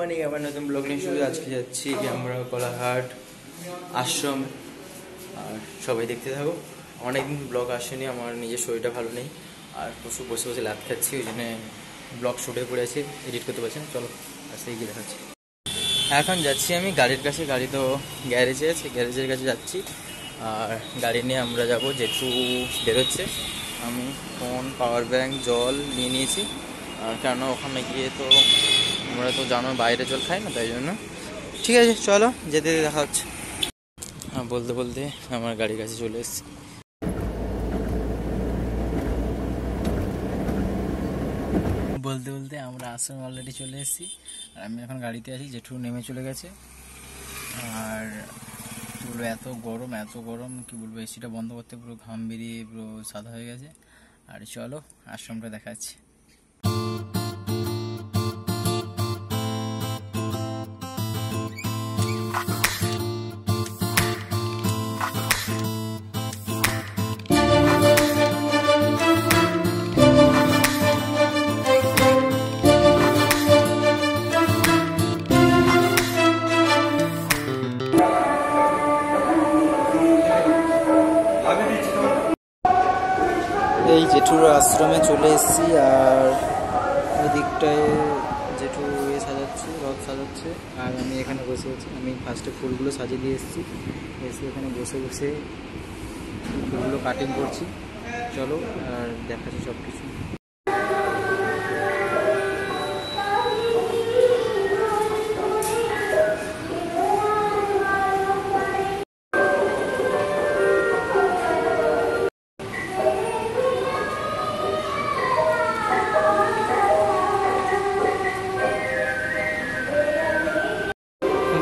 Morning, আবার নতুন blog নিয়ে শুরু। আজকে যাচ্ছি আমরা কোলাঘাট আশ্রম, আর সবাই দেখতে থাকো। অনেকদিন ব্লগ আসেনি, আমার নিজের শরীরটা ভালো নেই, আর প্রচুর বসে বসে লাত খাচ্ছি, ওই জন্য ব্লগ শুটে পড়ে আছে, এডিট করতে পারছি না। চলো আজকে গিয়ে দেখাচ্ছি। এখন যাচ্ছি আমি গাড়ির কাছে, গাড়ি তো গ্যারেজে আছে, গ্যারেজের কাছে যাচ্ছি। আর গাড়ি নিয়ে আমরা যাব, যেটু বেরোচ্ছে। আমি ফোন, পাওয়ার ব্যাঙ্ক, জল নিয়ে নিয়েছি, আর কেন ওখানে গিয়ে তো আমরা তো জানো বাইরে জল খাই না, তাই জন্য ঠিক আছে চলো যেতে দেখা হচ্ছে। হ্যাঁ, বলতে বলতে আমার গাড়ির কাছে চলে এসেছি। বলতে বলতে আমরা আশ্রম অলরেডি চলে এসেছি, আর আমি এখন গাড়িতে আছি, জেঠু নেমে চলে গেছে। আর কী বলবো, এত গরম এত গরম, কী বলবো, এসিটা বন্ধ করতে পুরো ঘাম বেরিয়ে পুরো সাদা হয়ে গেছে। আর চলো আশ্রমটা দেখাচ্ছি। এই জেঠুর আশ্রমে চলে এসেছি, আর ওই দিকটায় জেঠু সাজাচ্ছে, রথ সাজাচ্ছে, আর আমি এখানে বসে আছি। আমি ফার্স্টে ফুলগুলো সাজিয়ে দিয়ে এসেছি, এসে এখানে বসে বসে ফুলগুলো কাটিং করছি। চলো আর দেখাচ্ছি সব কিছু।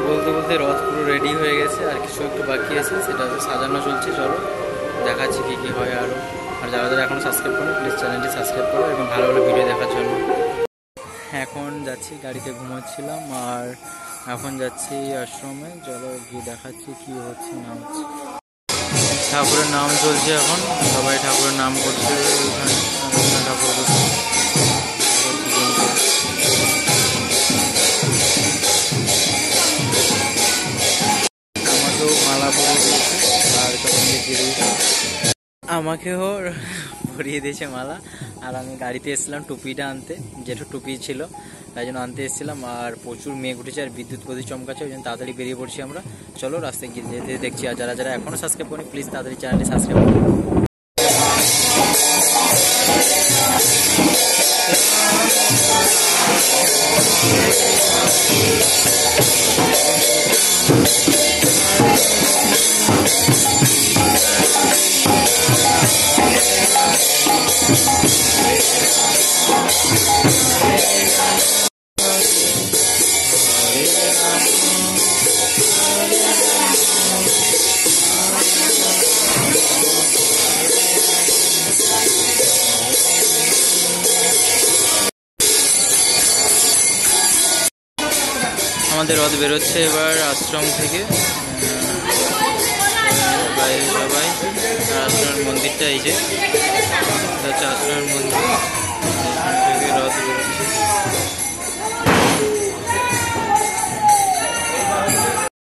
বলতে বলতে রথ পুরো রেডি হয়ে গেছে, আর কিছু একটু বাকি আছে, সেটা সাজানো চলছে। চলো দেখাচ্ছি কী কী হয় আরও। আর যারা যারা এখনও সাবস্ক্রাইব করো, প্লিজ চ্যানেলটি সাবস্ক্রাইব করো এবং ভালো ভালো ভিডিও দেখার জন্য। এখন যাচ্ছি, গাড়িতে ঘুমোচ্ছিলাম, আর এখন যাচ্ছি আশ্রমে। চলো গিয়ে দেখাচ্ছি কী হচ্ছে না হচ্ছে। ঠাকুরের নাম চলছে এখন, সবাই ঠাকুরের নাম করছে। ঠাকুর আমাকেও মালা পরিয়ে দিয়েছে, আর তখন দেখিয়ে দিয়েছে আমাকেও পরিয়ে দিয়েছে মালা। আর আমি গাড়িতে এসেছিলাম টুপিটা আনতে, যেটা টুপি ছিল তাই জন্য আনতে এসেছিলাম। আর প্রচুর মেঘ উঠেছে আর বিদ্যুৎ প্রতি চমকাচ্ছে, ওই জন্য তাড়াতাড়ি বেরিয়ে পড়ছি আমরা। চলো রাস্তায় গিয়ে যেতে দেখছি। আর যারা যারা এখনও সাবস্ক্রাইব করেনি, প্লিজ তাড়াতাড়ি চ্যানেলটি সাবস্ক্রাইব করুন। আমাদের রথ বেরোচ্ছে এবার আশ্রম থেকে, সবাই আশ্রমের মন্দিরটা এই যে হচ্ছে আশ্রমের মন্দির, থেকে রথ বেরোচ্ছে।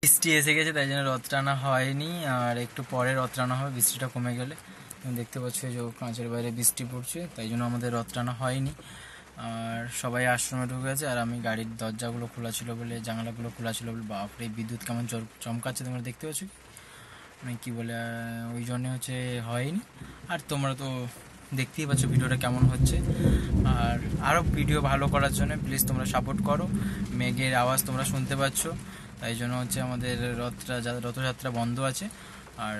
বৃষ্টি এসে গেছে, তাই জন্য রথ টানা হয়নি, আর একটু পরে রথ টানা হবে বৃষ্টিটা কমে গেলে। দেখতে পাচ্ছ যে কাঁচের বাইরে বৃষ্টি পড়ছে, তাই জন্য আমাদের রথ টানা হয়নি। আর সবাই আশ্রমে ঢুকে গেছে, আর আমি গাড়ির দরজাগুলো খোলা ছিল বলে, জানালাগুলো খোলা ছিল বলে, বাপরে বিদ্যুৎ কেমন চমকাচ্ছে তোমরা দেখতে পাচ্ছ মানে কী বলে, ওই জন্যে হচ্ছে হয়নি। আর তোমরা তো দেখতেই পাচ্ছ ভিডিওটা কেমন হচ্ছে। আর আরও ভিডিও ভালো করার জন্য প্লিজ তোমরা সাপোর্ট করো। মেঘের আওয়াজ তোমরা শুনতে পাচ্ছ, তাই জন্য হচ্ছে আমাদের রথযাত্রা বন্ধ আছে। আর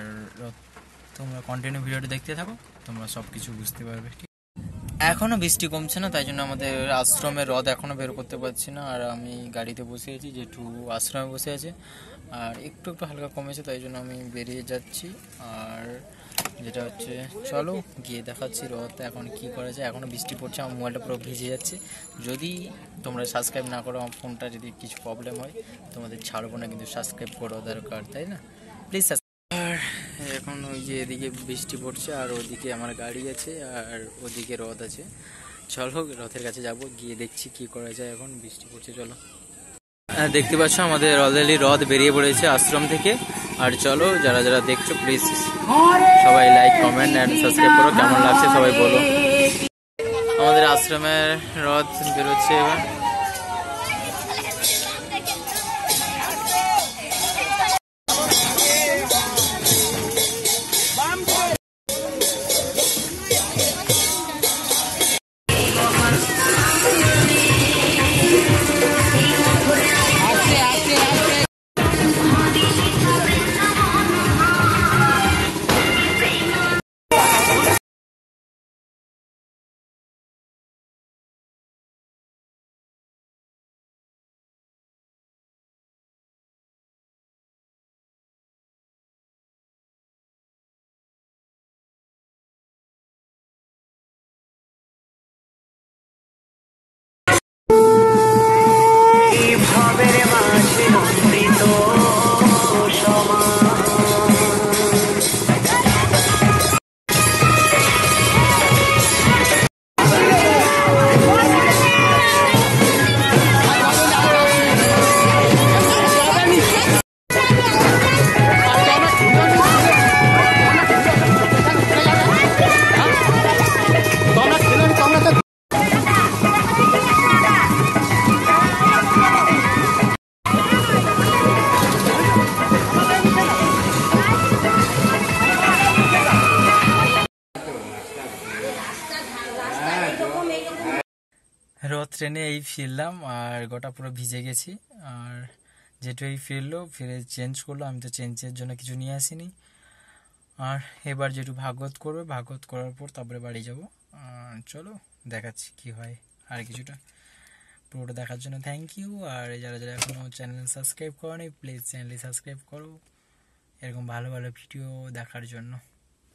তোমরা কন্টিনিউ ভিডিওটা দেখতে থাকো, তোমরা সব কিছু বুঝতে পারবে। এখনও বৃষ্টি কমছে না, তাই জন্য আমাদের আশ্রমের রথ এখনও বের করতে পারছি না। আর আমি গাড়িতে বসে আছি, যেটু আশ্রমে বসে আছে, আর একটু একটু হালকা কমেছে, তাই জন্য আমি বেরিয়ে যাচ্ছি। আর যেটা হচ্ছে চলো গিয়ে দেখাচ্ছি রথ এখন কি করা যায়। এখনও বৃষ্টি পড়ছে, আমার মোবাইলটা পুরো ভিজে যাচ্ছে। যদি তোমরা সাবস্ক্রাইব না করো, আমার ফোনটা যদি কিছু প্রবলেম হয়, তোমাদের ছাড়বো না, কিন্তু সাবস্ক্রাইব করো দরকার, তাই না? প্লিজ। আর এখন ওই যে এদিকে বৃষ্টি পড়ছে, আর ওদিকে আমার গাড়ি আছে, আর ওদিকে রথ আছে। চলো রথের কাছে যাব, গিয়ে দেখছি কি করা যায়। এখন বৃষ্টি পড়ছে, চলো। দেখতে পাচ্ছ আমাদের অলরেডি রথ বেরিয়ে পড়েছে আশ্রম থেকে। আর চলো, যারা যারা দেখছো প্লিজ সবাই লাইক, কমেন্ট এন্ড সাবস্ক্রাইব করো। কেমন লাগছে সবাই বলো। আমাদের আশ্রমের রথ বেরোচ্ছে এবার। রথ ট্রেনে এই ফিরলাম আর গোটা পুরো ভিজে গেছি। আর যেটু এই ফিরলো, ফিরে চেঞ্জ করলো, আমি তো চেঞ্জের জন্য কিছু নিয়ে আসিনি। আর এবার যেটু ভাগবত করবে, ভাগবত করার পর তারপরে বাড়ি যাব। চলো দেখাচ্ছি কি হয় আর কিছুটা। পুরোটা দেখার জন্য থ্যাংক ইউ। আর যারা যারা এখনও চ্যানেল সাবস্ক্রাইব করোনি প্লিজ চ্যানেলটি সাবস্ক্রাইব করো এরকম ভালো ভালো ভিডিও দেখার জন্য।